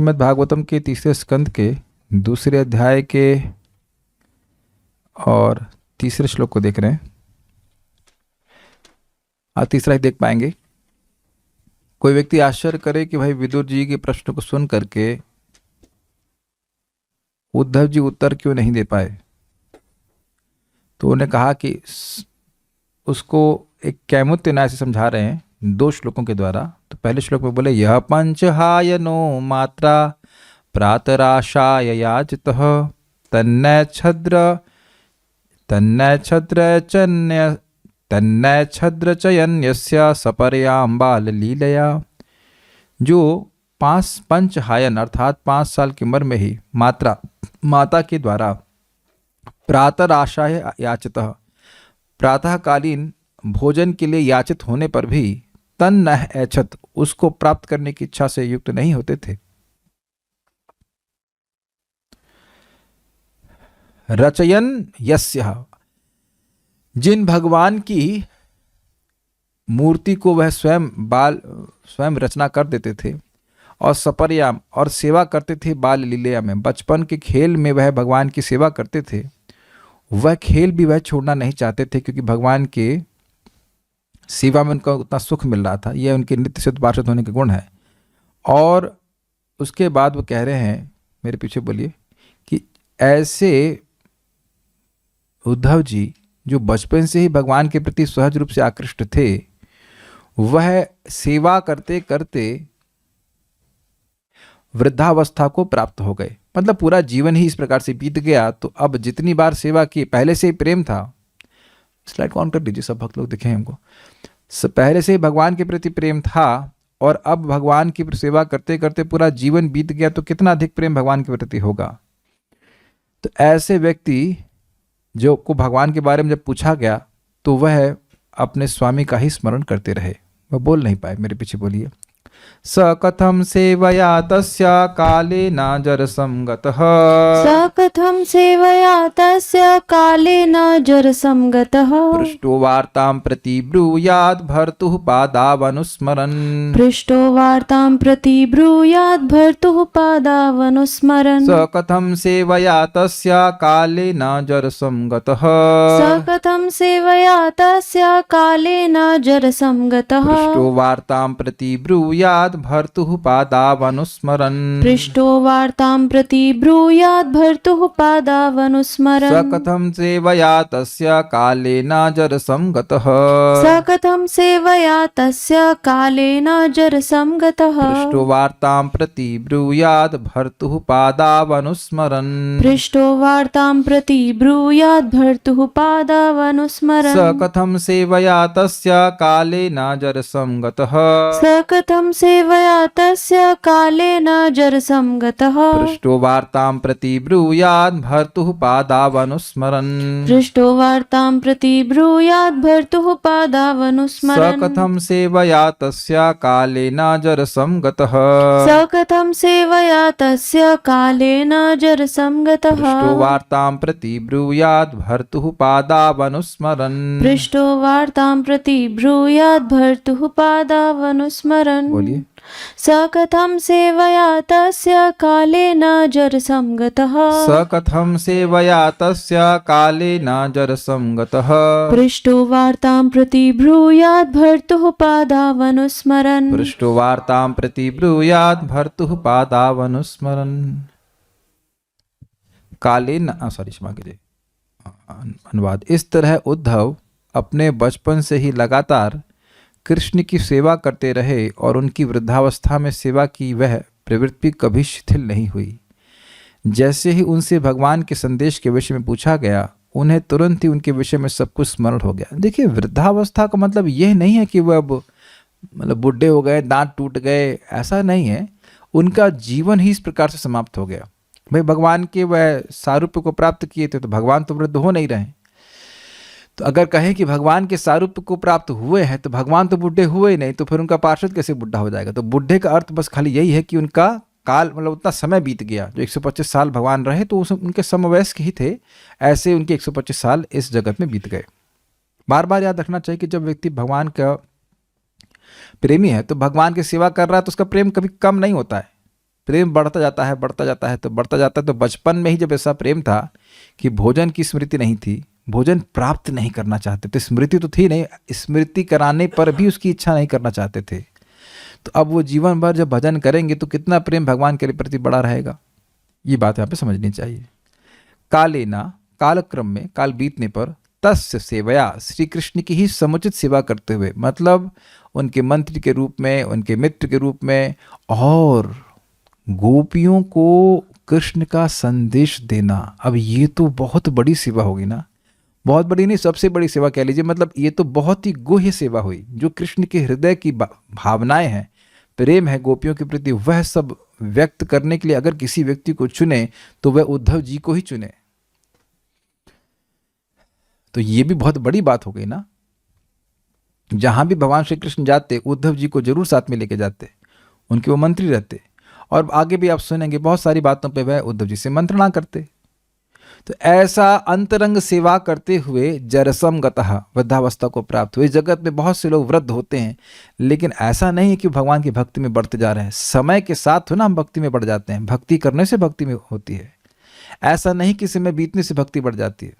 श्रीमद् भागवतम के तीसरे स्कंद के दूसरे अध्याय के और तीसरे श्लोक को देख रहे हैं। आज तीसरा ही देख पाएंगे। कोई व्यक्ति आश्चर्य करे कि भाई विदुर जी के प्रश्न को सुन करके उद्धव जी उत्तर क्यों नहीं दे पाए, तो उन्होंने कहा कि उसको एक कैमुत्य न्याय से समझा रहे हैं 2 श्लोकों के द्वारा। तो पहले श्लोक में बोले यह पंचहायनो मात्रा प्रातराशाय याचितः तन्नय छद्र चयन्यस्य सपर्यां बाल लीलया। जो 5 पंचहायन अर्थात 5 साल की उम्र में ही माता के द्वारा प्रातराशाय याचितः प्रातःकालीन भोजन के लिए याचित होने पर भी तन न ऐच्छत उसको प्राप्त करने की इच्छा से युक्त नहीं होते थे। रचयन यस्य जिन भगवान की मूर्ति को वह स्वयं रचना कर देते थे और सपर्याम और सेवा करते थे बाल लीला में, बचपन के खेल में वह भगवान की सेवा करते थे। वह खेल भी वह छोड़ना नहीं चाहते थे क्योंकि भगवान के सेवा में उनका उतना सुख मिल रहा था। यह उनके नित्य सिद्ध पार्षद होने के गुण है। और उसके बाद वो कह रहे हैं, मेरे पीछे बोलिए, कि ऐसे उद्धव जी जो बचपन से ही भगवान के प्रति सहज रूप से आकृष्ट थे, वह सेवा करते करते वृद्धावस्था को प्राप्त हो गए। मतलब पूरा जीवन ही इस प्रकार से बीत गया। तो अब जितनी बार सेवा की, पहले से ही प्रेम था, स्लाइड को ऑन कर दीजिए सब भक्त लोग दिखें हमको। पहले से ही भगवान के प्रति प्रेम था और अब भगवान की सेवा करते करते पूरा जीवन बीत गया, तो कितना अधिक प्रेम भगवान के प्रति होगा। तो ऐसे व्यक्ति जो को भगवान के बारे में जब पूछा गया तो वह अपने स्वामी का ही स्मरण करते रहे, वह बोल नहीं पाए। मेरे पीछे बोलिए। स कथम सेवया तस्य कालेन जरसं गतः स कथं सेवया तस्य कालेन जरसं गतः पृष्टो वार्तां प्रति ब्रूयाद् भर्तुः पादावनुस्मरन् पृष्टो वार्तां प्रति ब्रूयाद् भर्तुः पादावनुस्मरन् स कथं सेवया तस्य कालेन जरसं गतः स कथं सेवया तस्य कालेन जरसं गतः पृष्टो वार्तां प्रति ब्रूयाद् भर्तुः पादावनुस्मरन् पृष्टो वार्तां प्रति ब्रूयाद् भर्तुः पादावनुस्मरन् स कथं सेवया तस्य कालेन जरसं गतः स कथं सेवया तस्य कालेन जरसं गतः पृष्टो वार्तां प्रति ब्रूयाद् भर्तुः पादावनुस्मरन् पृष्टो वार्तां प्रति ब्रूयाद् भर्तुः पादावनुस्मरन् स कथं सेवया तस्य कालेन जरसं गतः स कथं सेवया तस्य कालेन जरसं गतः पृष्टो वार्तां प्रति ब्रूयाद् भर्तुः पादावनुस्मरन् पृष्टो वार्तां प्रति ब्रूयाद् भर्तुः पादावनुस्मरन् स कथं सेवया तस्य कालेन जरसं गतः स कथं सेवया तस्य कालेन जरसं गतः पृष्टो वार्तां प्रति ब्रूयाद् भर्तुः पादावनुस्मरन् पृष्टो वार्तां प्रति ब्रूयाद् भर्तुः पादावनुस्मरन् बोलिए। स कथं सेवया तस्य कालेन जरसं गतः स कथं सेवया तस्य कालेन जरसं गतः पृष्टो वार्तां प्रति ब्रूयाद् भर्तुः पादावनुस्मरन् पृष्टो वार्तां प्रति ब्रूयाद् भर्तुः पादावनुस्मरन्। कालेन क्षमा कीजिए अनुवाद। इस तरह उद्धव अपने बचपन से ही लगातार कृष्ण की सेवा करते रहे और उनकी वृद्धावस्था में सेवा की वह प्रवृत्ति कभी शिथिल नहीं हुई। जैसे ही उनसे भगवान के संदेश के विषय में पूछा गया, उन्हें तुरंत ही उनके विषय में सब कुछ स्मरण हो गया। देखिए, वृद्धावस्था का मतलब यह नहीं है कि वह अब बूढ़े हो गए, दांत टूट गए, ऐसा नहीं है। उनका जीवन ही इस प्रकार से समाप्त हो गया। भाई भगवान के वह सारूप्य को प्राप्त किए थे तो भगवान तो वृद्ध हो नहीं रहे। तो अगर कहें कि भगवान के सारूप्य को प्राप्त हुए हैं तो भगवान तो बूढ़े हुए ही नहीं, तो फिर उनका पार्षद कैसे बूढ़ा हो जाएगा। तो बूढ़े का अर्थ बस खाली यही है कि उनका काल उतना समय बीत गया। जो 125 साल भगवान रहे तो उनके समवयस्क ही थे, ऐसे उनके 125 साल इस जगत में बीत गए। बार बार याद रखना चाहिए कि जब व्यक्ति भगवान का प्रेमी है तो भगवान की सेवा कर रहा है तो उसका प्रेम कभी कम नहीं होता है। प्रेम बढ़ता जाता है, बढ़ता जाता है, तो बढ़ता जाता है। तो बचपन में ही जब ऐसा प्रेम था कि भोजन की स्मृति नहीं थी, भोजन प्राप्त नहीं करना चाहते थे, स्मृति तो थी नहीं, स्मृति कराने पर भी उसकी इच्छा नहीं करना चाहते थे, तो अब वो जीवन भर जब भजन करेंगे तो कितना प्रेम भगवान के प्रति बड़ा रहेगा। ये बात यहाँ पे समझनी चाहिए। कालेना, कालक्रम में, काल बीतने पर, तस्य सेवया, श्री कृष्ण की ही समुचित सेवा करते हुए, मतलब उनके मंत्री के रूप में, उनके मित्र के रूप में, और गोपियों को कृष्ण का संदेश देना। अब ये तो बहुत बड़ी सेवा होगी ना, बहुत बड़ी नहीं, सबसे बड़ी सेवा कह लीजिए। मतलब ये तो बहुत ही गुह्य सेवा हुई। जो कृष्ण के हृदय की भावनाएं हैं, प्रेम है गोपियों के प्रति, वह सब व्यक्त करने के लिए अगर किसी व्यक्ति को चुने तो वह उद्धव जी को ही चुने। तो ये भी बहुत बड़ी बात हो गई ना। जहां भी भगवान श्री कृष्ण जाते उद्धव जी को जरूर साथ में लेके जाते, उनके वो मंत्री रहते, और आगे भी आप सुनेंगे बहुत सारी बातों पे वह उद्धव जी से मंत्रणा करते। तो ऐसा अंतरंग सेवा करते हुए जरसम गतः, वृद्धावस्था को प्राप्त हुए। जगत में बहुत से लोग वृद्ध होते हैं, लेकिन ऐसा नहीं है कि भगवान की भक्ति में बढ़ते जा रहे हैं। समय के साथ हो ना हम भक्ति में बढ़ जाते हैं, भक्ति करने से भक्ति में होती है। ऐसा नहीं कि समय बीतने से भक्ति बढ़ जाती है।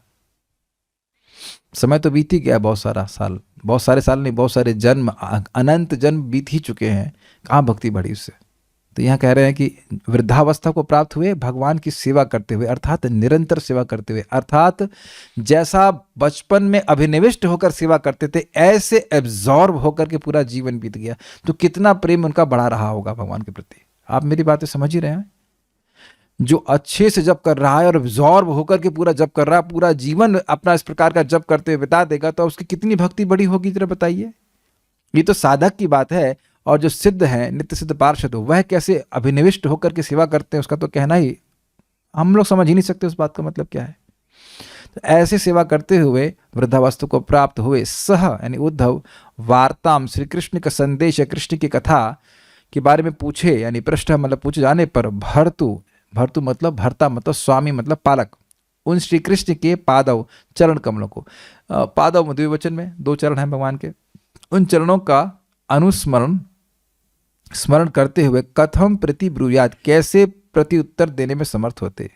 समय तो बीत ही गया, बहुत सारा साल, बहुत सारे साल नहीं, बहुत सारे जन्म, अनंत जन्म बीत ही चुके हैं, कहाँ भक्ति बढ़ी उससे। तो यहाँ कह रहे हैं कि वृद्धावस्था को प्राप्त हुए भगवान की सेवा करते हुए, अर्थात निरंतर सेवा करते हुए, अर्थात जैसा बचपन में अभिनिविष्ट होकर सेवा करते थे ऐसे एब्जॉर्ब होकर के पूरा जीवन बीत गया। तो कितना प्रेम उनका बढ़ा रहा होगा भगवान के प्रति। आप मेरी बातें समझ ही रहे हैं। जो अच्छे से जप कर रहा है और एब्जॉर्ब होकर के पूरा जप कर रहा है, पूरा जीवन अपना इस प्रकार का जप करते हुए बिता देगा, तो उसकी कितनी भक्ति बड़ी होगी जरा बताइए। ये तो साधक की बात है, और जो सिद्ध है, नित्य सिद्ध पार्षद, वह कैसे अभिनिविष्ट होकर के सेवा करते हैं, उसका तो कहना ही हम लोग समझ ही नहीं सकते उस बात का मतलब क्या है। तो ऐसे सेवा करते हुए वृद्धावस्था को प्राप्त हुए सह, यानी उद्धव, वार्ताम, श्री कृष्ण का संदेश, कृष्ण की कथा के बारे में पूछे, यानी पृष्ठ मतलब पूछे जाने पर, भर्तु, भर्तु मतलब भर्ता मतलब स्वामी मतलब पालक, उन श्री कृष्ण के पादव, चरण कमलों को, पादव द्विवचन में 2 चरण हैं भगवान के, उन चरणों का अनुस्मरण, स्मरण करते हुए कथम प्रति ब्रूयात, कैसे प्रति उत्तर देने में समर्थ होते,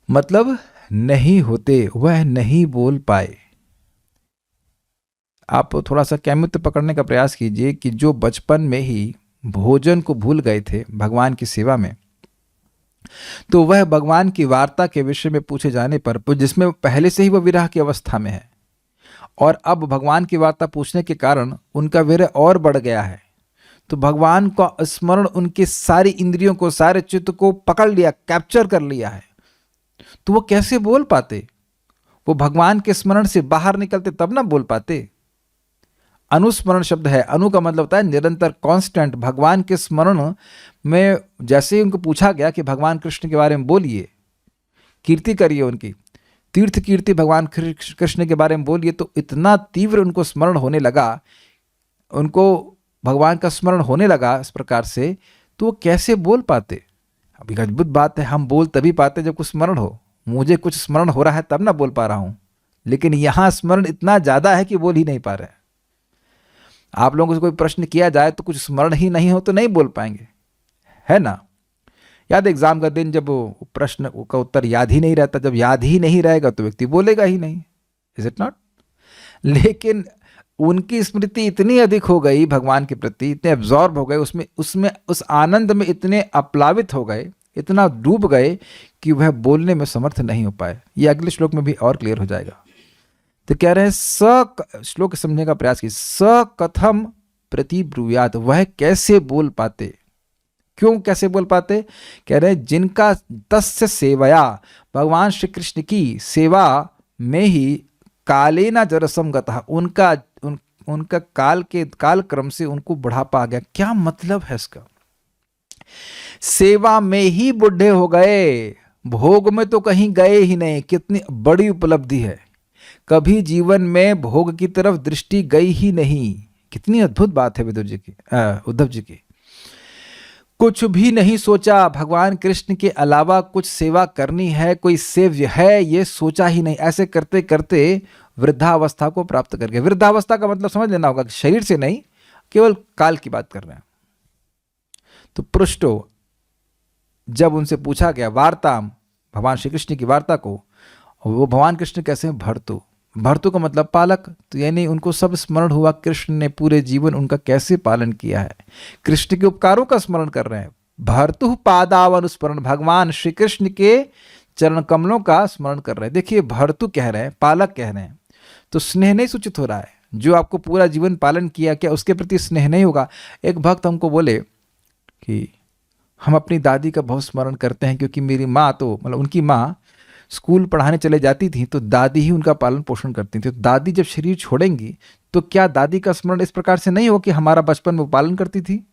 मतलब नहीं होते, वह नहीं बोल पाए। आप थोड़ा सा कैमुत्य पकड़ने का प्रयास कीजिए कि जो बचपन में ही भोजन को भूल गए थे भगवान की सेवा में, तो वह भगवान की वार्ता के विषय में पूछे जाने पर, जिसमें पहले से ही वह विरह की अवस्था में है, और अब भगवान की वार्ता पूछने के कारण उनका विरह और बढ़ गया है, तो भगवान का स्मरण उनके सारी इंद्रियों को, सारे चित्त को पकड़ लिया, कैप्चर कर लिया है। तो वो कैसे बोल पाते? वो भगवान के स्मरण से बाहर निकलते तब ना बोल पाते। अनुस्मरण शब्द है, अनु का मतलब होता है निरंतर, कांस्टेंट। भगवान के स्मरण में जैसे ही उनको पूछा गया कि भगवान कृष्ण के बारे में बोलिए, कीर्ति करिए, उनकी तीर्थ कीर्ति भगवान कृष्ण के बारे में बोलिए, तो इतना तीव्र उनको स्मरण होने लगा, उनको भगवान का स्मरण होने लगा इस प्रकार से, तो वो कैसे बोल पाते? अभी अद्भुत बात है, हम बोल तभी पाते जब कुछ स्मरण हो। मुझे कुछ स्मरण हो रहा है तब ना बोल पा रहा हूं, लेकिन यहां स्मरण इतना ज्यादा है कि बोल ही नहीं पा रहे। आप लोगों से कोई प्रश्न किया जाए तो कुछ स्मरण ही नहीं हो तो नहीं बोल पाएंगे, है ना। याद एग्जाम का दिन जब प्रश्न का उत्तर याद ही नहीं रहता, जब याद ही नहीं रहेगा तो व्यक्ति बोलेगा ही नहीं, इज इट नॉट। लेकिन उनकी स्मृति इतनी अधिक हो गई भगवान के प्रति, इतने एब्जॉर्ब हो गए उसमें, उस आनंद में इतने अप्लावित हो गए, इतना डूब गए कि वह बोलने में समर्थ नहीं हो पाए। ये अगले श्लोक में भी और क्लियर हो जाएगा। तो कह रहे हैं श्लोक समझने का प्रयास की, स कथम प्रति ब्रूयात, वह कैसे बोल पाते, क्यों कैसे बोल पाते? कह रहे हैं जिनका तस्य सेवया, भगवान श्री कृष्ण की सेवा में ही कालेना जरसम गतः, उनका काल क्रम से उनको बुढ़ापा आ गया। क्या मतलब है इसका? सेवा में ही बुढ़े हो गए, भोग में तो कहीं गए ही नहीं। कितनी बड़ी उपलब्धि है, कभी जीवन में भोग की तरफ दृष्टि गई ही नहीं। कितनी अद्भुत बात है उद्धव जी की। कुछ भी नहीं सोचा, भगवान कृष्ण के अलावा कुछ सेवा करनी है, कोई सेव्य है, ये सोचा ही नहीं। ऐसे करते करते वृद्धावस्था को प्राप्त कर गए। वृद्धावस्था का मतलब समझ लेना होगा, शरीर से नहीं, केवल काल की बात कर रहे हैं। तो पृष्ठो, जब उनसे पूछा गया वार्ताम, भगवान श्री कृष्ण की वार्ता को, वो भगवान कृष्ण कैसे हैं? भर्तु। भर्तु का मतलब पालक, तो यानी उनको सब स्मरण हुआ कृष्ण ने पूरे जीवन उनका कैसे पालन किया है, कृष्ण के उपकारों का स्मरण कर रहे हैं। भर्तु पादावनुस्मरण, भगवान श्री कृष्ण के चरण कमलों का स्मरण कर रहे हैं। देखिए, भर्तु कह रहे हैं, पालक कह रहे हैं, तो स्नेह नहीं सूचित हो रहा है। जो आपको पूरा जीवन पालन किया, क्या उसके प्रति स्नेह नहीं होगा? एक भक्त हमको बोले कि हम अपनी दादी का बहुत स्मरण करते हैं, क्योंकि मेरी माँ, तो मतलब उनकी माँ स्कूल पढ़ाने चले जाती थी तो दादी ही उनका पालन पोषण करती थी। तो दादी जब शरीर छोड़ेंगी तो क्या दादी का स्मरण इस प्रकार से नहीं हो कि हमारा बचपन में पालन करती थी?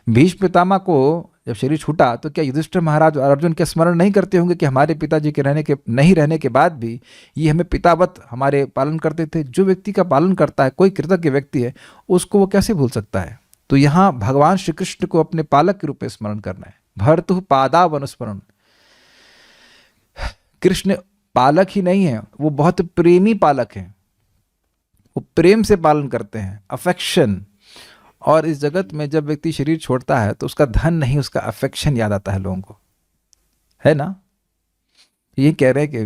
भीष्म पितामह को जब शरीर छूटा तो क्या युधिष्ठिर महाराज और अर्जुन के स्मरण नहीं करते होंगे कि हमारे पिताजी के नहीं रहने के बाद भी ये हमें पितावत हमारे पालन करते थे? जो व्यक्ति का पालन करता है, कोई कृतज्ञ व्यक्ति है, उसको वो कैसे भूल सकता है? तो यहाँ भगवान श्री कृष्ण को अपने पालक के रूप में स्मरण करना है। भर्तु पादावनुस्मरण, कृष्ण पालक ही नहीं है, वो बहुत प्रेमी पालक हैं, वो प्रेम से पालन करते हैं, अफेक्शन। और इस जगत में जब व्यक्ति शरीर छोड़ता है तो उसका धन नहीं, उसका अफेक्शन याद आता है लोगों को, है ना? ये कह रहे हैं कि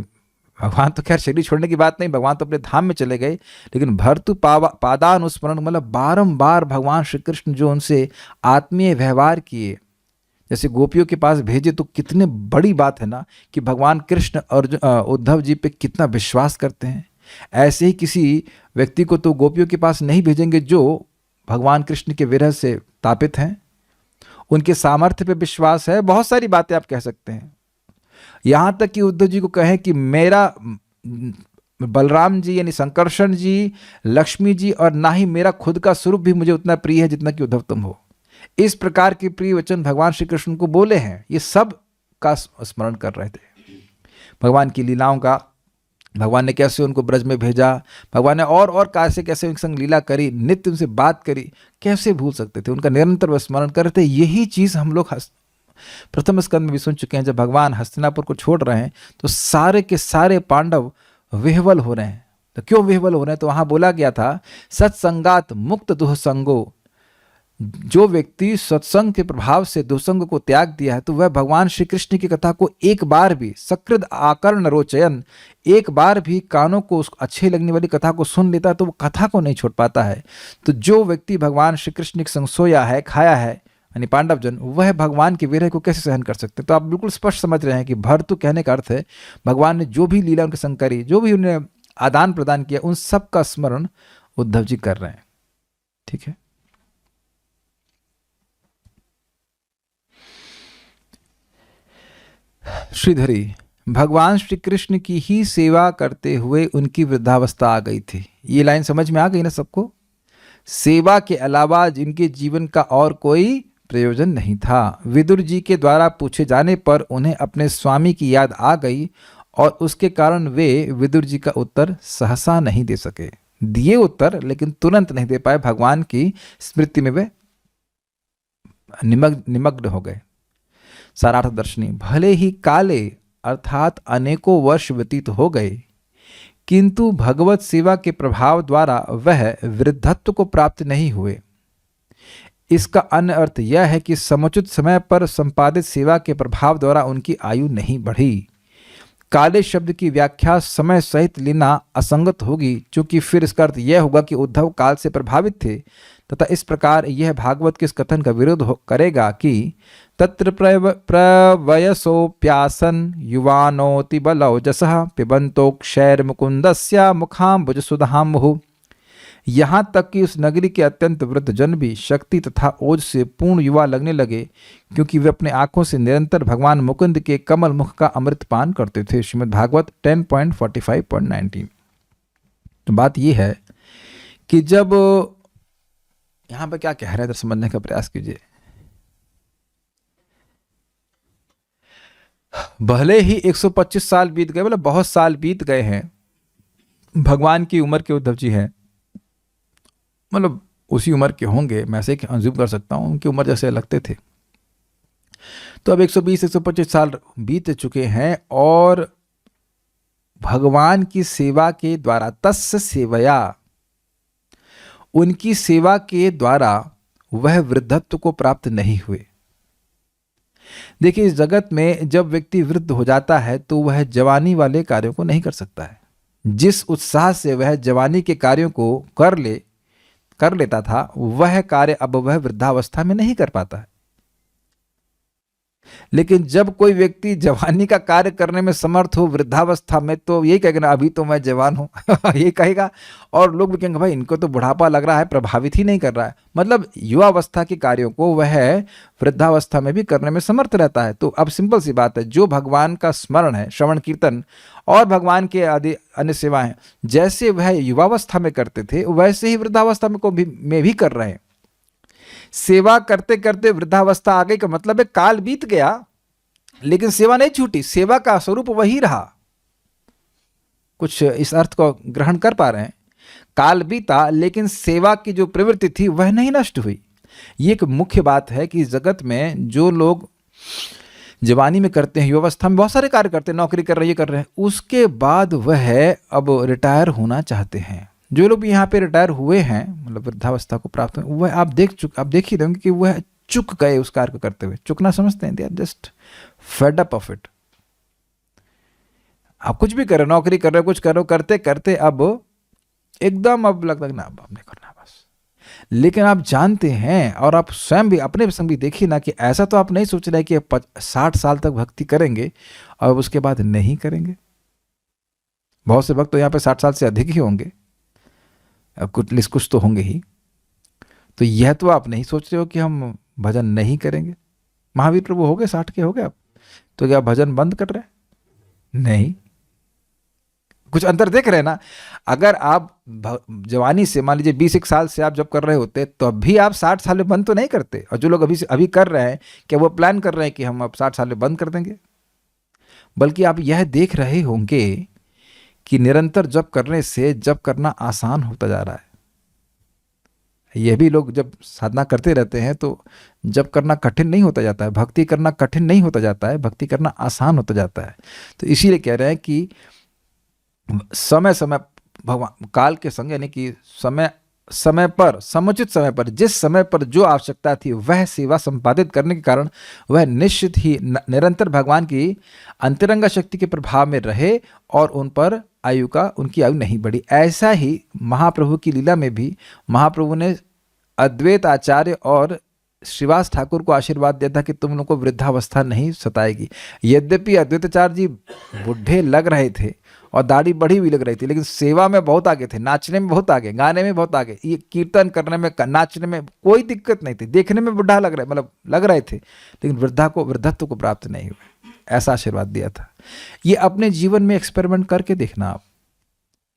भगवान तो खैर शरीर छोड़ने की बात नहीं, भगवान तो अपने धाम में चले गए, लेकिन भर्तु पादानुस्मरण मतलब बारंबार भगवान श्री कृष्ण जो उनसे आत्मीय व्यवहार किए, जैसे गोपियों के पास भेजे, तो कितने बड़ी बात है ना कि भगवान कृष्ण और उद्धव जी पे कितना विश्वास करते हैं। ऐसे ही किसी व्यक्ति को तो गोपियों के पास नहीं भेजेंगे जो भगवान कृष्ण के विरह से तापित हैं, उनके सामर्थ्य पे विश्वास है। बहुत सारी बातें आप कह सकते हैं, यहाँ तक कि उद्धव जी को कहें कि मेरा बलराम जी यानी संकर्षण जी, लक्ष्मी जी और ना ही मेरा खुद का स्वरूप भी मुझे उतना प्रिय है जितना कि उद्धव तुम हो। इस प्रकार के प्रिय वचन भगवान श्री कृष्ण को बोले हैं। ये सब का स्मरण कर रहे थे, भगवान की लीलाओं का, भगवान ने कैसे उनको ब्रज में भेजा, भगवान ने और कैसे उनके संग लीला करी, नित्य उनसे बात करी, कैसे भूल सकते थे? उनका निरंतर वह स्मरण कर रहे थे। यही चीज़ हम लोग प्रथम स्कंद में भी सुन चुके हैं। जब भगवान हस्तिनापुर को छोड़ रहे हैं तो सारे के सारे पांडव विह्वल हो रहे हैं। तो क्यों विह्वल हो रहे हैं? तो वहां बोला गया था सत्संगात मुक्त दुहसंगो, जो व्यक्ति सत्संग के प्रभाव से दुसंग को त्याग दिया है तो वह भगवान श्री कृष्ण की कथा को एक बार भी, सकृद आकर्ण रोचयन, एक बार भी कानों को उस अच्छे लगने वाली कथा को सुन लेता है तो वो कथा को नहीं छोड़ पाता है। तो जो व्यक्ति भगवान श्री कृष्ण के संग सोया है, खाया है, यानी पांडवजन, वह भगवान के विरह को कैसे सहन कर सकते? तो आप बिल्कुल स्पष्ट समझ रहे हैं कि भर्तु कहने का अर्थ है भगवान ने जो भी लीला उनके संग करी, जो भी उन्हें आदान प्रदान किया, उन सब का स्मरण उद्धव जी कर रहे हैं। ठीक है। श्रीधरी, भगवान श्री कृष्ण की ही सेवा करते हुए उनकी वृद्धावस्था आ गई थी। ये लाइन समझ में आ गई ना सबको? सेवा के अलावा जिनके जीवन का और कोई प्रयोजन नहीं था। विदुर जी के द्वारा पूछे जाने पर उन्हें अपने स्वामी की याद आ गई और उसके कारण वे विदुर जी का उत्तर सहसा नहीं दे सके। दिए उत्तर लेकिन तुरंत नहीं दे पाए, भगवान की स्मृति में वे निमग्न हो गए। सारार्थ दर्शनी, भले ही काले अर्थात अनेकों वर्ष व्यतीत हो गए, किंतु भगवत सेवा के प्रभाव द्वारा वह वृद्धत्व को प्राप्त नहीं हुए। इसका अन्य अर्थ यह है कि समुचित समय पर संपादित सेवा के प्रभाव द्वारा उनकी आयु नहीं बढ़ी। काले शब्द की व्याख्या समय सहित लेना असंगत होगी, क्योंकि फिर इसका अर्थ यह होगा कि उद्धव काल से प्रभावित थे, तथा इस प्रकार यह भागवत के इस कथन का विरोध करेगा कि तत्र प्रवयसोप्यासन युवानोति बलौजसः पिबंतो क्षैर मुकुंदस्य मुखाम्बुज सुधाम्बुः। यहाँ तक कि उस नगरी के अत्यंत वृद्ध जन भी शक्ति तथा ओज से पूर्ण युवा लगने लगे, क्योंकि वे अपने आंखों से निरंतर भगवान मुकुंद के कमल मुख का अमृत पान करते थे। श्रीमद् भागवत 10.45.19। तो बात यह है कि जब यहाँ पर क्या कह रहे हैं समझने का प्रयास कीजिए। भले ही 125 साल बीत गए, मतलब बहुत साल बीत गए हैं, भगवान की उम्र के उद्धव जी हैं, मतलब उसी उम्र के होंगे, मैं ऐसे अंजुम कर सकता हूँ, उनकी उम्र जैसे लगते थे। तो अब 120-125 साल बीत चुके हैं और भगवान की सेवा के द्वारा, तस्य सेवया, उनकी सेवा के द्वारा वह वृद्धत्व को प्राप्त नहीं हुए। देखिए, इस जगत में जब व्यक्ति वृद्ध हो जाता है तो वह जवानी वाले कार्यों को नहीं कर सकता है। जिस उत्साह से वह जवानी के कार्यों को कर लेता था, वह कार्य अब वह वृद्धावस्था में नहीं कर पाता है। लेकिन जब कोई व्यक्ति जवानी का कार्य करने में समर्थ हो वृद्धावस्था में, तो यही कहेगा ना, अभी तो मैं जवान हूं ये कहेगा। और लोग भी कहेंगे भाई इनको तो बुढ़ापा लग रहा है, प्रभावित ही नहीं कर रहा है। मतलब युवावस्था के कार्यों को वह वृद्धावस्था में भी करने में समर्थ रहता है। तो अब सिंपल सी बात है, जो भगवान का स्मरण है, श्रवण कीर्तन और भगवान के आदि अन्य सेवाएं, जैसे वह युवावस्था में करते थे वैसे ही वृद्धावस्था में भी कर रहे हैं। सेवा करते करते वृद्धावस्था आ गई का मतलब है काल बीत गया, लेकिन सेवा नहीं छूटी, सेवा का स्वरूप वही रहा। कुछ इस अर्थ को ग्रहण कर पा रहे हैं? काल बीता लेकिन सेवा की जो प्रवृत्ति थी वह नहीं नष्ट हुई। ये एक मुख्य बात है कि जगत में जो लोग जवानी में करते हैं, युवावस्था में बहुत सारे कार्य करते हैं, नौकरी कर रहे हैं, उसके बाद वह अब रिटायर होना चाहते हैं। जो लोग यहाँ पे रिटायर हुए हैं, मतलब वृद्धावस्था को प्राप्त हुए, वह आप देख ही देंगे कि वह चुक गए उस कार्य को करते हुए। चुकना समझते हैं, they are just fed up of it. आप कुछ भी कर रहे हो, नौकरी कर रहे हो, कुछ कर रहे हो, करते करते अब एकदम अब लगता है ना अब नहीं करना बस। लेकिन आप जानते हैं, और आप स्वयं भी अपने संग भी देखिए ना, कि ऐसा तो आप नहीं सोच रहे कि 60 साल तक भक्ति करेंगे और उसके बाद नहीं करेंगे। बहुत से भक्त तो यहाँ पे 60 साल से अधिक ही होंगे, कुछ तो होंगे ही। तो यह तो आप नहीं सोच रहे हो कि हम भजन नहीं करेंगे। महावीर प्रभु हो गए 60 के, हो गए अब, तो क्या भजन बंद कर रहे हैं? नहीं, कुछ अंतर देख रहे हैं ना। अगर आप जवानी से मान लीजिए 20 साल से आप जब कर रहे होते तो अभी आप 60 साल में बंद तो नहीं करते। और जो लोग अभी कर रहे हैं, क्या वो प्लान कर रहे हैं कि हम अब 60 साल में बंद कर देंगे? बल्कि आप यह देख रहे होंगे कि निरंतर जप करने से जप करना आसान होता जा रहा है। यह भी लोग जब साधना करते रहते हैं तो जप करना कठिन नहीं होता जाता है, भक्ति करना कठिन नहीं होता जाता है, भक्ति करना आसान होता जाता है। तो इसीलिए कह रहे हैं कि समय समय भगवान काल के संग, यानी कि समय पर, समुचित समय पर, जिस समय पर जो आवश्यकता थी वह सेवा संपादित करने के कारण वह निश्चित ही निरंतर भगवान की अंतरंग शक्ति के प्रभाव में रहे और उन पर उनकी आयु नहीं बढ़ी। ऐसा ही महाप्रभु की लीला में भी महाप्रभु ने अद्वैत आचार्य और श्रीवास ठाकुर को आशीर्वाद दिया था कि तुम लोगों को वृद्धावस्था नहीं सताएगी। यद्यपि अद्वैताचार्य जी बुढ़े लग रहे थे और दाढ़ी बढ़ी हुई लग रही थी, लेकिन सेवा में बहुत आगे थे, नाचने में बहुत आगे, गाने में बहुत आगे, ये कीर्तन करने में, नाचने में कोई दिक्कत नहीं थी। देखने में बुढ़ा लग रहे थे, लेकिन वृद्धत्व को प्राप्त नहीं हुए, ऐसा आशीर्वाद दिया था। ये अपने जीवन में एक्सपेरिमेंट करके देखना आप।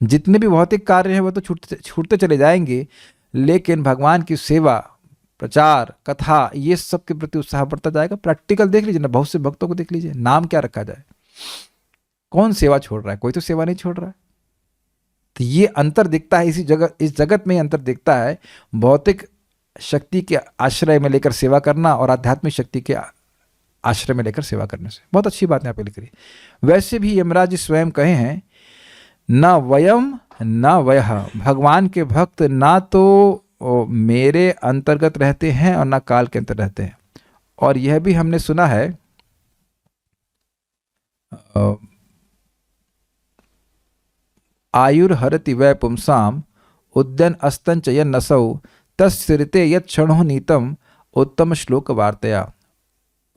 जितने भी भौतिक कार्य हैं वो तो छूटते चले जाएंगे, लेकिन भगवान की सेवा, प्रचार, कथा, ये सब के प्रति उत्साह बढ़ता जाएगा। प्रैक्टिकल देख लीजिए ना, बहुत से भक्तों को देख लीजिए, नाम क्या रखा जाए, कौन सेवा छोड़ रहा है? कोई तो सेवा नहीं छोड़ रहा है। तो ये अंतर दिखता है इस जगत में, अंतर दिखता है भौतिक शक्ति के आश्रय में लेकर सेवा करना और आध्यात्मिक शक्ति के आश्रय में लेकर सेवा करने से। बहुत अच्छी बात यहाँ पे लिख रही है। वैसे भी यमराज जी स्वयं कहे हैं, न वयम न वयः, भगवान के भक्त ना तो मेरे अंतर्गत रहते हैं और ना काल के अंतर रहते हैं। और यह भी हमने सुना है, आयुर्हरति वै पुंसाम उद्यन अस्तन चयन नसौ तस्सृते यत् क्षणो नीतम उत्तम श्लोक वार्तया।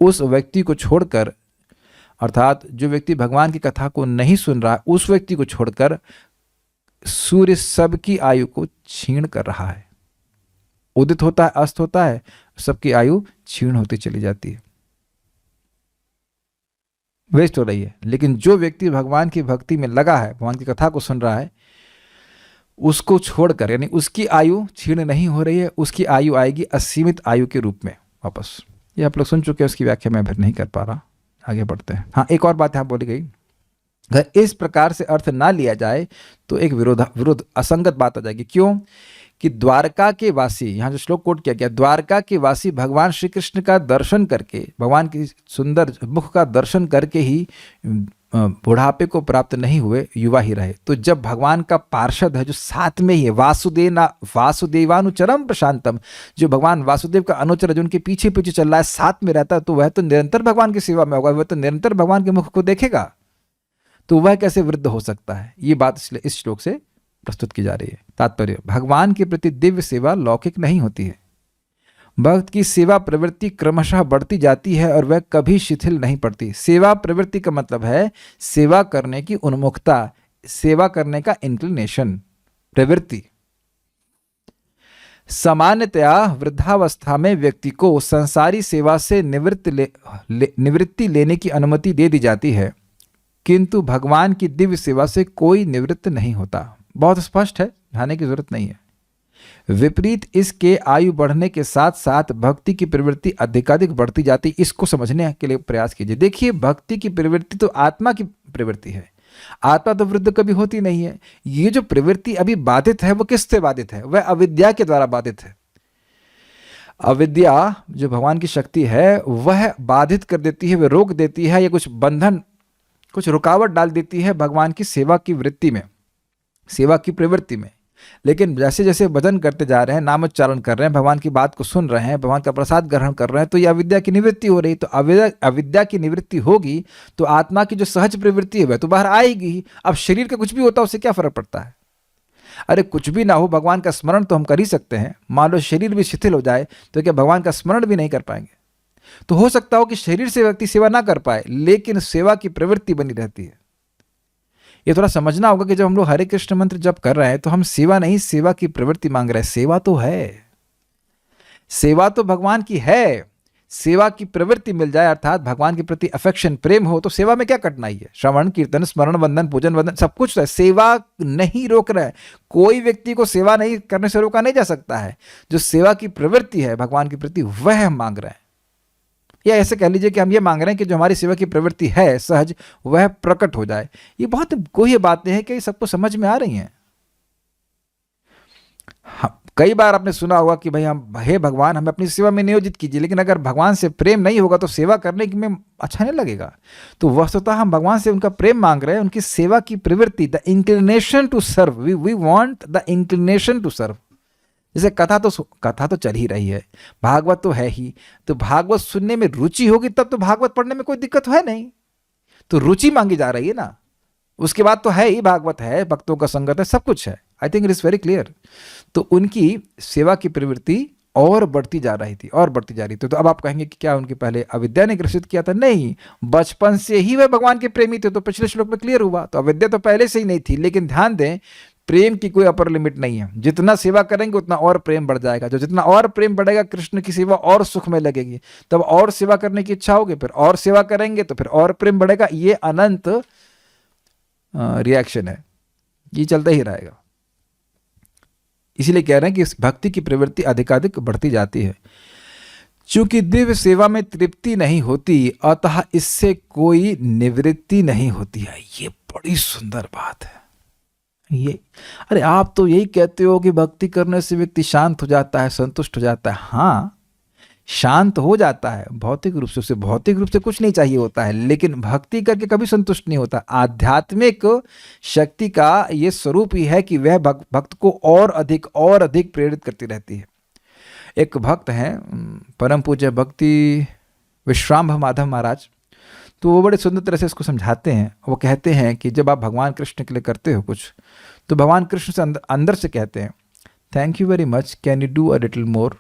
उस व्यक्ति को छोड़कर, अर्थात जो व्यक्ति भगवान की कथा को नहीं सुन रहा, उस व्यक्ति को छोड़कर सूर्य सबकी आयु को छीण कर रहा है। उदित होता है, अस्त होता है, सबकी आयु छीण होती चली जाती है, वेस्ट हो रही है। लेकिन जो व्यक्ति भगवान की भक्ति में लगा है, भगवान की कथा को सुन रहा है, उसको छोड़कर, यानी उसकी आयु छीण नहीं हो रही है, उसकी आयु आएगी असीमित आयु के रूप में वापस। ये आप लोग सुन चुके हैं, उसकी व्याख्या मैं फिर नहीं कर पा रहा, आगे बढ़ते हैं। हाँ, एक और बात यहाँ बोली गई, अगर इस प्रकार से अर्थ ना लिया जाए तो एक विरुद्ध असंगत बात आ जाएगी। क्यों? कि द्वारका के वासी, यहाँ जो श्लोक कोट किया गया, द्वारका के वासी भगवान श्री कृष्ण का दर्शन करके, भगवान की सुंदर मुख का दर्शन करके ही बुढ़ापे को प्राप्त नहीं हुए, युवा ही रहे। तो जब भगवान का पार्षद है जो साथ में ही है, वासुदेवानुचरम प्रशांतम, जो भगवान वासुदेव का अनुचर है, जो उनके पीछे पीछे चल रहा है, साथ में रहता है, तो वह तो निरंतर भगवान की सेवा में होगा, वह तो निरंतर भगवान के मुख को देखेगा, तो वह कैसे वृद्ध हो सकता है। ये बात इसलिए इस श्लोक से प्रस्तुत की जा रही है। तात्पर्य, भगवान के प्रति दिव्य सेवा लौकिक नहीं होती है। भक्त की सेवा प्रवृत्ति क्रमशः बढ़ती जाती है और वह कभी शिथिल नहीं पड़ती। सेवा प्रवृत्ति का मतलब है सेवा करने की उन्मुखता, सेवा करने का इंक्लिनेशन, प्रवृत्ति। सामान्यतया वृद्धावस्था में व्यक्ति को संसारी सेवा से निवृत्ति लेने की अनुमति दे दी जाती है, किंतु भगवान की दिव्य सेवा से कोई निवृत्त नहीं होता। बहुत स्पष्ट है, ध्यान की जरूरत नहीं है। विपरीत इसके आयु बढ़ने के साथ साथ भक्ति की प्रवृत्ति अधिकाधिक बढ़ती जाती। इसको समझने के लिए प्रयास कीजिए। देखिए, भक्ति की प्रवृत्ति तो आत्मा की प्रवृत्ति है, आत्मा तो वृद्ध कभी होती नहीं है। ये जो प्रवृत्ति अभी बाधित है, वो किससे बाधित है? वह अविद्या के द्वारा बाधित है। अविद्या जो भगवान की शक्ति है, वह बाधित कर देती है, वह रोक देती है, या कुछ बंधन, कुछ रुकावट डाल देती है भगवान की सेवा की वृत्ति में, सेवा की प्रवृत्ति में। लेकिन जैसे जैसे भजन करते जा रहे हैं, नामोच्चारण कर रहे हैं, भगवान की बात को सुन रहे हैं, भगवान का प्रसाद ग्रहण कर रहे हैं, तो ये अविद्या की निवृत्ति हो रही। तो अविद्या की निवृत्ति होगी तो आत्मा की जो सहज प्रवृत्ति है वह तो बाहर आएगी ही। अब शरीर का कुछ भी होता है उससे क्या फर्क पड़ता है? अरे कुछ भी ना हो, भगवान का स्मरण तो हम कर ही सकते हैं। मान लो शरीर भी शिथिल हो जाए तो क्या भगवान का स्मरण भी नहीं कर पाएंगे? तो हो सकता हो कि शरीर से व्यक्ति सेवा ना कर पाए, लेकिन सेवा की प्रवृत्ति बनी रहती है। ये थोड़ा समझना होगा कि जब हम लोग हरे कृष्ण मंत्र जप कर रहे हैं तो हम सेवा नहीं, सेवा की प्रवृत्ति मांग रहे हैं। सेवा तो है, सेवा तो भगवान की है। सेवा की प्रवृत्ति मिल जाए, अर्थात भगवान के प्रति अफेक्शन, प्रेम हो, तो सेवा में क्या कठिनाई है? श्रवण कीर्तन स्मरण वंदन पूजन वंदन सब कुछ है, सेवा नहीं रोक रहा है। कोई व्यक्ति को सेवा नहीं करने से रोका नहीं जा सकता है। जो सेवा की प्रवृत्ति है भगवान के प्रति, वह हम मांग रहे हैं। या ऐसे कह लीजिए कि हम ये मांग रहे हैं कि जो हमारी सेवा की प्रवृत्ति है सहज, वह प्रकट हो जाए। ये बहुत गोह्य बातें हैं कि सबको समझ में आ रही हैं। कई बार आपने सुना होगा कि भाई हम, हे भगवान हमें अपनी सेवा में नियोजित कीजिए, लेकिन अगर भगवान से प्रेम नहीं होगा तो सेवा करने में अच्छा नहीं लगेगा। तो वस्तुतः हम भगवान से उनका प्रेम मांग रहे हैं, उनकी सेवा की प्रवृत्ति, the inclination to serve. We want the inclination to serve. जैसे कथा तो चल ही रही है, भागवत तो है ही, तो भागवत सुनने में रुचि होगी तब तो भागवत पढ़ने में कोई दिक्कत है नहीं। तो रुचि मांगी जा रही है ना, उसके बाद तो है ही, भागवत है, भक्तों का संगत है, सब कुछ है। I think it is very clear. तो उनकी सेवा की प्रवृत्ति और बढ़ती जा रही थी, और बढ़ती जा रही थी। तो अब आप कहेंगे कि क्या उनके पहले अविद्या ने ग्रसित किया था? नहीं, बचपन से ही वे भगवान के प्रेमी थे। तो पिछले श्लोक में क्लियर हुआ। तो अविद्या तो पहले से ही नहीं थी, लेकिन ध्यान दें, प्रेम की कोई अपर लिमिट नहीं है। जितना सेवा करेंगे उतना और प्रेम बढ़ जाएगा। जो जितना और प्रेम बढ़ेगा, कृष्ण की सेवा और सुख में लगेगी, तब और सेवा करने की इच्छा होगी, फिर और सेवा करेंगे तो फिर और प्रेम बढ़ेगा। ये अनंत रिएक्शन है, ये चलता ही रहेगा। इसीलिए कह रहे हैं कि इस भक्ति की प्रवृत्ति अधिकाधिक बढ़ती जाती है। चूंकि दिव्य सेवा में तृप्ति नहीं होती, अतः इससे कोई निवृत्ति नहीं होती है। ये बड़ी सुंदर बात है। ये, अरे आप तो यही कहते हो कि भक्ति करने से व्यक्ति शांत हो जाता है, संतुष्ट हो जाता है। हाँ, शांत हो जाता है भौतिक रूप से, उसे भौतिक रूप से कुछ नहीं चाहिए होता है, लेकिन भक्ति करके कभी संतुष्ट नहीं होता। आध्यात्मिक शक्ति का ये स्वरूप ही है कि वह भक्त को और अधिक प्रेरित करती रहती है। एक भक्त हैं, परम पूज्य भक्ति विश्राम्भ माधव महाराज, तो वो बड़े सुंदर तरह से इसको समझाते हैं। वो कहते हैं कि जब आप भगवान कृष्ण के लिए करते हो कुछ, तो भगवान कृष्ण से अंदर से कहते हैं, thank you very much, can you do a little more?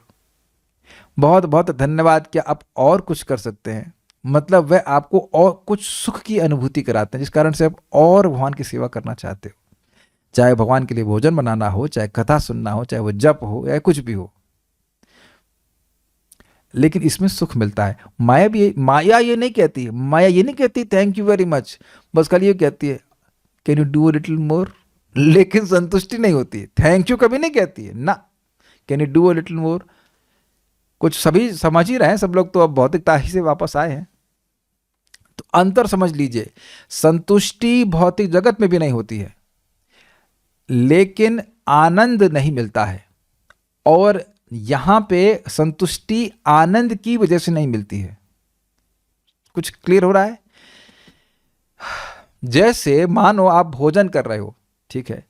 बहुत बहुत धन्यवाद, क्या आप और कुछ कर सकते हैं? मतलब वह आपको और कुछ सुख की अनुभूति कराते हैं, जिस कारण से आप और भगवान की सेवा करना चाहते हो। चाहे भगवान के लिए भोजन बनाना हो, चाहे कथा सुनना हो, चाहे वो जप हो, या कुछ भी हो, लेकिन इसमें सुख मिलता है। माया ये नहीं कहती थैंक यू वेरी मच, बस खाली ये कहती है can you do a little more, लेकिन संतुष्टि नहीं होती है। थैंक यू कभी नहीं कहती है ना, can you do a little more. कुछ सभी समझ ही रहे हैं, सब लोग तो अब भौतिकता ही से वापस आए हैं। तो अंतर समझ लीजिए, संतुष्टि भौतिक जगत में भी नहीं होती है, लेकिन आनंद नहीं मिलता है। और यहां पे संतुष्टि आनंद की वजह से नहीं मिलती है। कुछ क्लियर हो रहा है? जैसे मानो आप भोजन कर रहे हो, ठीक है,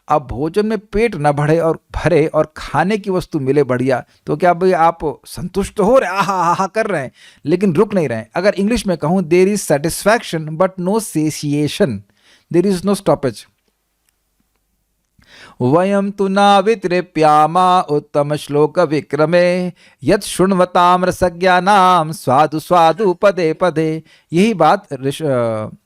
अब भोजन में पेट न भरे और खाने की वस्तु मिले बढ़िया, तो क्या भाई आप संतुष्ट हो रहे, आहा आहा कर रहे हैं, लेकिन रुक नहीं रहे हैं। अगर इंग्लिश में कहूं, there is satisfaction but no satiation, there is no stoppage. वयम तु नावितृप्यामा उत्तम श्लोक विक्रमे यत् शृण्वताम रसज्ञानाम स्वादु स्वादु पदे पदे। यही बात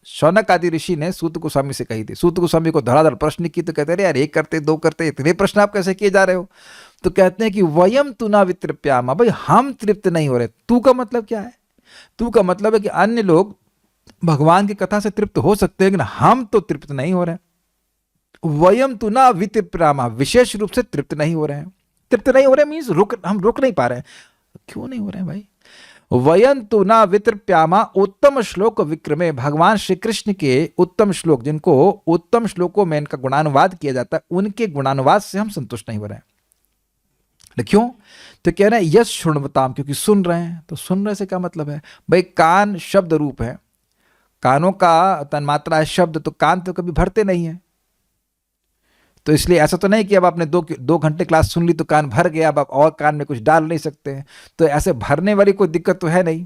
शौनक आदि ऋषि ने सूत गोस्वामी से कही थी। सूत गोस्वामी को धड़ाधड़ प्रश्न की तो कहते रहे यार, एक करते दो करते, इतने प्रश्न आप कैसे किए जा रहे हो? तो कहते हैं कि वयम तु नावितृप्यामा, भाई हम तृप्त नहीं हो रहे। तू का मतलब क्या है? तू का मतलब है कि अन्य लोग भगवान की कथा से तृप्त हो सकते हैं, लेकिन हम तो तृप्त नहीं हो रहे। वयम तु ना वितृप्यामा, विशेष रूप से तृप्त नहीं हो रहे हैं। तृप्त नहीं हो रहे मीन्स हम रुक नहीं पा रहे हैं। क्यों नहीं हो रहे हैं भाई? वयम तु ना वितृप्यामा उत्तम श्लोक विक्रमे, भगवान श्री कृष्ण के उत्तम श्लोक, जिनको उत्तम श्लोकों में इनका गुणानुवाद किया जाता है, उनके गुणानुवाद से हम संतुष्ट नहीं हो रहे हैं। क्यों? तो कह रहे हैं यश शृण्वताम, क्योंकि सुन रहे हैं। तो सुन रहे से क्या मतलब है भाई? कान शब्द रूप है, कानों का तन्मात्रा है शब्द, तो कान तो कभी भरते नहीं है। तो इसलिए ऐसा तो नहीं कि अब आपने 2 घंटे क्लास सुन ली तो कान भर गया, अब आप और कान में कुछ डाल नहीं सकते हैं। तो ऐसे भरने वाली कोई दिक्कत तो है नहीं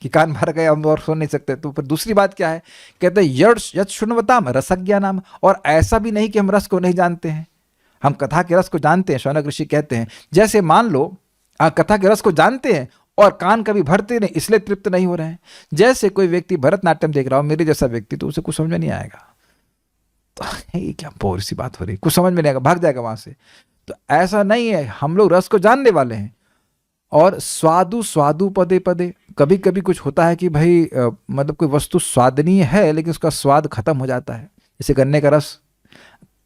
कि कान भर गया हम और सुन नहीं सकते। तो फिर दूसरी बात क्या है? कहते हैं यत् शृण्वताम रसज्ञानाम, और ऐसा भी नहीं कि हम रस को नहीं जानते हैं, हम कथा के रस को जानते हैं। शौनक ऋषि कहते हैं जैसे मान लो कथा के रस को जानते हैं और कान कभी भरते नहीं, इसलिए तृप्त नहीं हो रहे हैं। जैसे कोई व्यक्ति भरतनाट्यम देख रहा हो, मेरे जैसा व्यक्ति, तो उसे कुछ समझ में नहीं आएगा। तो ये क्या बोर सी बात हो रही, कुछ समझ में नहीं आएगा, भाग जाएगा वहां से। तो ऐसा नहीं है, हम लोग रस को जानने वाले हैं। और स्वादु स्वादु पदे पदे, कभी कभी कुछ होता है कि भाई मतलब कोई वस्तु स्वादनीय है लेकिन उसका स्वाद खत्म हो जाता है। जैसे गन्ने का रस,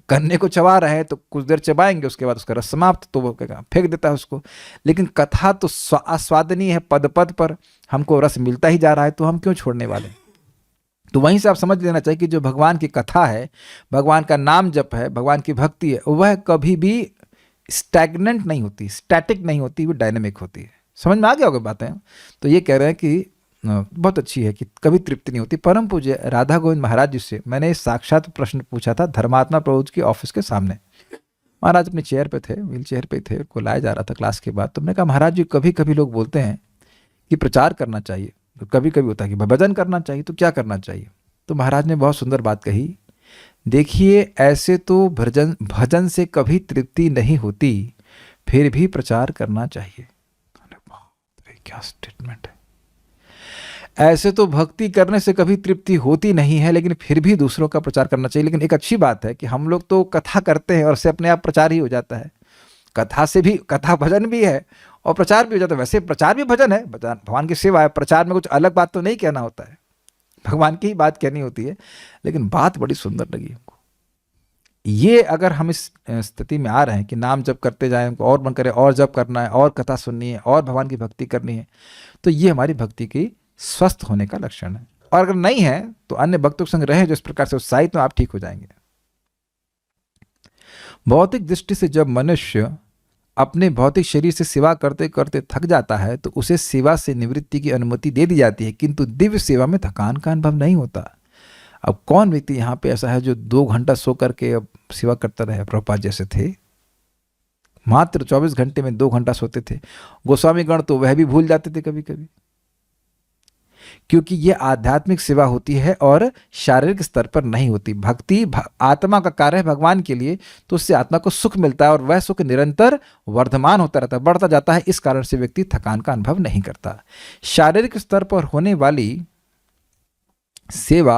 गन्ने को चबा रहे हैं तो कुछ देर चबाएंगे, उसके बाद उसका रस समाप्त, तो वो फेंक देता है उसको। लेकिन कथा तो स्वादनीय है, पद पद पर हमको रस मिलता ही जा रहा है, तो हम क्यों छोड़ने वाले? तो वहीं से आप समझ लेना चाहिए कि जो भगवान की कथा है, भगवान का नाम जप है, भगवान की भक्ति है, वह कभी भी स्टैग्नेंट नहीं होती, स्टैटिक नहीं होती, वो डायनेमिक होती है। समझ में आ गया होगा बातें? तो ये कह रहे हैं कि बहुत अच्छी है कि कभी तृप्ति नहीं होती। परम पूज्य राधा गोविंद महाराज जी से मैंने साक्षात प्रश्न पूछा था धर्मात्मा प्रभु के ऑफिस के सामने। महाराज अपने चेयर पे थे, व्हील चेयर पे थे, को लाया जा रहा था क्लास के बाद। तो मैंने कहा महाराज जी, कभी कभी लोग बोलते हैं कि प्रचार करना चाहिए, तो कभी कभी होता है कि भजन करना चाहिए, तो क्या करना चाहिए? तो महाराज ने बहुत सुंदर बात कही, देखिए ऐसे तो भजन से कभी तृप्ति नहीं होती, फिर भी प्रचार करना चाहिए। क्या स्टेटमेंट है! ऐसे तो भक्ति करने से कभी तृप्ति होती नहीं है, लेकिन फिर भी दूसरों का प्रचार करना चाहिए। लेकिन एक अच्छी बात है कि हम लोग तो कथा करते हैं और उससे अपने आप प्रचार ही हो जाता है। कथा से भी, कथा भजन भी है और प्रचार भी हो जाता है। वैसे प्रचार भी भजन है, भगवान की सेवा है। प्रचार में कुछ अलग बात तो नहीं कहना होता है, भगवान की ही बात कहनी होती है। लेकिन बात बड़ी सुंदर लगी हमको। ये अगर हम इस स्थिति में आ रहे हैं कि नाम जप करते जाएं, हमको और मन करे और जप करना है, और कथा सुननी है, और भगवान की भक्ति करनी है, तो ये हमारी भक्ति की स्वस्थ होने का लक्षण है। और अगर नहीं है तो अन्य भक्तों के संग रहे जो इस प्रकार से उत्साहित, तो आप ठीक हो जाएंगे। भौतिक दृष्टि से जब मनुष्य अपने भौतिक शरीर से सेवा करते करते थक जाता है तो उसे सेवा से निवृत्ति की अनुमति दे दी जाती है, किंतु दिव्य सेवा में थकान का अनुभव नहीं होता। अब कौन व्यक्ति यहाँ पे ऐसा है जो 2 घंटा सो करके अब सेवा करता रहे? प्रभुपाद जैसे थे, मात्र 24 घंटे में 2 घंटा सोते थे। गोस्वामी गण तो वह भी भूल जाते थे कभी कभी, क्योंकि ये आध्यात्मिक सेवा होती है और शारीरिक स्तर पर नहीं होती। भक्ति आत्मा का कार्य है भगवान के लिए, तो उससे आत्मा को सुख मिलता है और वह सुख निरंतर वर्धमान होता रहता है, बढ़ता जाता है। इस कारण से व्यक्ति थकान का अनुभव नहीं करता। शारीरिक स्तर पर होने वाली सेवा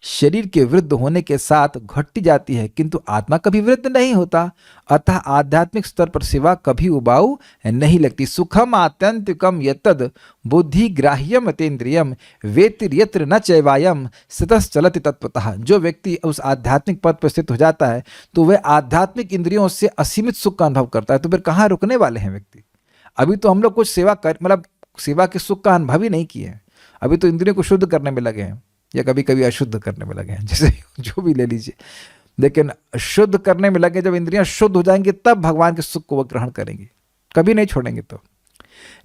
शरीर के वृद्ध होने के साथ घटती जाती है, किंतु आत्मा कभी वृद्ध नहीं होता। अतः आध्यात्मिक स्तर पर सेवा कभी उबाऊ नहीं लगती। सुखम आत्यंतिकम यत्तद बुद्धि ग्राह्यम अतीन्द्रियम वेतिर्यत्र न चैवायम सतस चलति तत्वतः। जो व्यक्ति उस आध्यात्मिक पद पर स्थित हो जाता है तो वह आध्यात्मिक इंद्रियों से असीमित सुख का अनुभव करता है। तो फिर कहाँ रुकने वाले हैं व्यक्ति? अभी तो हम लोग कुछ सेवा कर, मतलब सेवा के सुख का अनुभव ही नहीं किए हैं। अभी तो इंद्रियों को शुद्ध करने में लगे हैं, या कभी कभी अशुद्ध करने में लगे हैं, जैसे जो भी ले लीजिए। लेकिन शुद्ध करने में लगे, जब इंद्रियां शुद्ध हो जाएंगी तब भगवान के सुख को वह ग्रहण करेंगे, कभी नहीं छोड़ेंगे। तो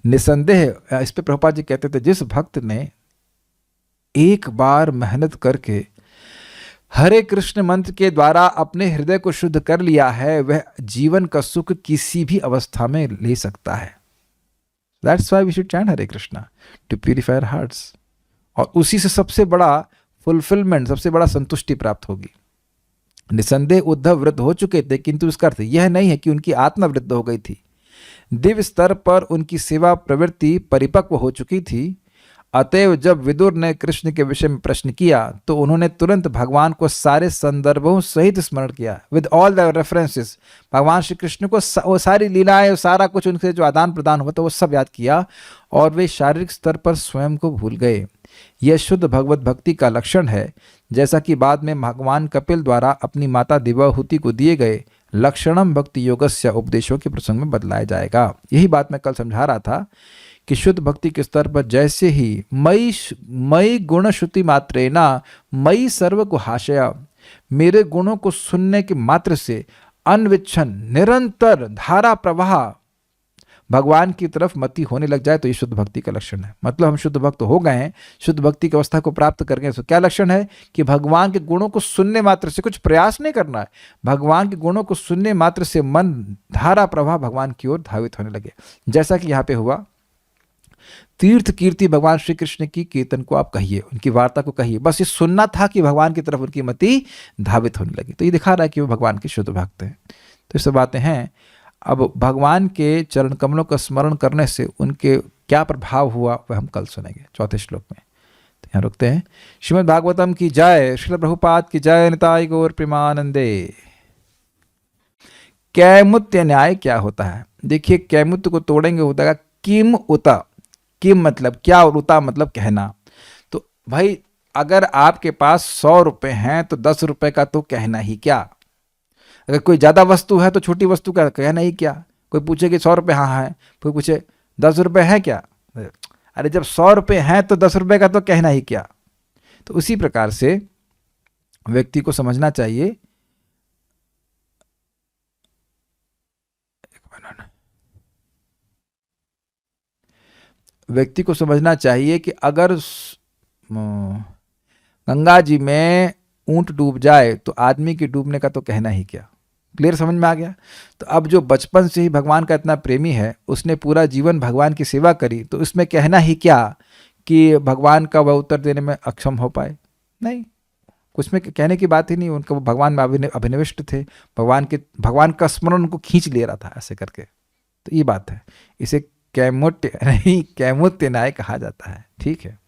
निसंदेह इस पे प्रभुपाद जी कहते थे, जिस भक्त ने एक बार मेहनत करके हरे कृष्ण मंत्र के द्वारा अपने हृदय को शुद्ध कर लिया है, वह जीवन का सुख किसी भी अवस्था में ले सकता है। That's why we should chant Hare Krishna to purify our hearts. और उसी से सबसे बड़ा फुलफिलमेंट, सबसे बड़ा संतुष्टि प्राप्त होगी। निसंदेह उद्धव वृद्ध हो चुके थे, किंतु इसका अर्थ यह नहीं है कि उनकी आत्मा वृद्ध हो गई थी। दिव्य स्तर पर उनकी सेवा प्रवृत्ति परिपक्व हो चुकी थी। अतएव जब विदुर ने कृष्ण के विषय में प्रश्न किया तो उन्होंने तुरंत भगवान को सारे संदर्भों सहित स्मरण किया, विद ऑल द रेफरेंसेस। भगवान श्री कृष्ण को वो सारी लीलाएं, सारा कुछ उनसे जो आदान प्रदान हुआ था वो सब याद किया, और वे शारीरिक स्तर पर स्वयं को भूल गए। यह शुद्ध भगवत भक्ति का लक्षण है, जैसा कि बाद में भगवान कपिल द्वारा अपनी माता दिव्याहुति को दिए गए लक्षणम भक्ति योगस्य उपदेशों के प्रसंग में बदलाया जाएगा। यही बात मैं कल समझा रहा था कि शुद्ध भक्ति के स्तर पर जैसे ही मई गुण श्रुति मात्रेना मई सर्व को हाशया, मेरे गुणों को सुनने के मात्र से अनविच्छन निरंतर धारा प्रवाह भगवान की तरफ मति होने लग जाए, तो ये शुद्ध भक्ति का लक्षण है। मतलब हम शुद्ध भक्त हो गए हैं, शुद्ध भक्ति की अवस्था को प्राप्त कर गए। तो क्या लक्षण है कि भगवान के गुणों को सुनने मात्र से, कुछ प्रयास नहीं करना है, भगवान के गुणों को सुनने मात्र से मन धारा प्रवाह भगवान की ओर धावित होने लगे। जैसा कि यहाँ पे हुआ, तीर्थ कीर्ति भगवान श्री कृष्ण की कीर्तन को आप कहिए, उनकी वार्ता को कहिए, बस ये सुनना था कि भगवान की तरफ उनकी मति धावित होने लगी। तो ये दिखा रहा है कि वो भगवान के शुद्ध भक्त हैं। तो ये सब बातें हैं। अब भगवान के चरण कमलों का स्मरण करने से उनके क्या प्रभाव हुआ वह हम कल सुनेंगे चौथे श्लोक में। तो यहाँ रुकते हैं। श्रीमद् भागवतम की जय, श्रील प्रभुपाद की जय, निताई गौर प्रेमानंदे। कैमुत्य न्याय क्या होता है? देखिए, कैमुत्य को तोड़ेंगे होता है किम उता। किम मतलब क्या और उता मतलब कहना। तो भाई अगर आपके पास 100 रुपए हैं तो 10 रुपए का तो कहना ही क्या। अगर कोई ज़्यादा वस्तु है तो छोटी वस्तु का कहना ही क्या। कोई पूछे कि 100 रुपये हाँ है, कोई पूछे 10 रुपये है क्या, अरे जब 100 रुपये हैं तो 10 रुपये का तो कहना ही क्या। तो उसी प्रकार से व्यक्ति को समझना चाहिए, व्यक्ति को समझना चाहिए कि अगर गंगा जी में ऊंट डूब जाए तो आदमी के डूबने का तो कहना ही क्या। क्लियर, समझ में आ गया। तो अब जो बचपन से ही भगवान का इतना प्रेमी है, उसने पूरा जीवन भगवान की सेवा करी, तो इसमें कहना ही क्या कि भगवान का वह उत्तर देने में अक्षम हो पाए। नहीं, कुछ में कहने की बात ही नहीं। उनका वो भगवान में अभिनिविष्ट थे, भगवान का स्मरण उनको खींच ले रहा था ऐसे करके। तो ये बात है, इसे कैमुत्य नहीं कैमुत्य न्याय कहा जाता है। ठीक है।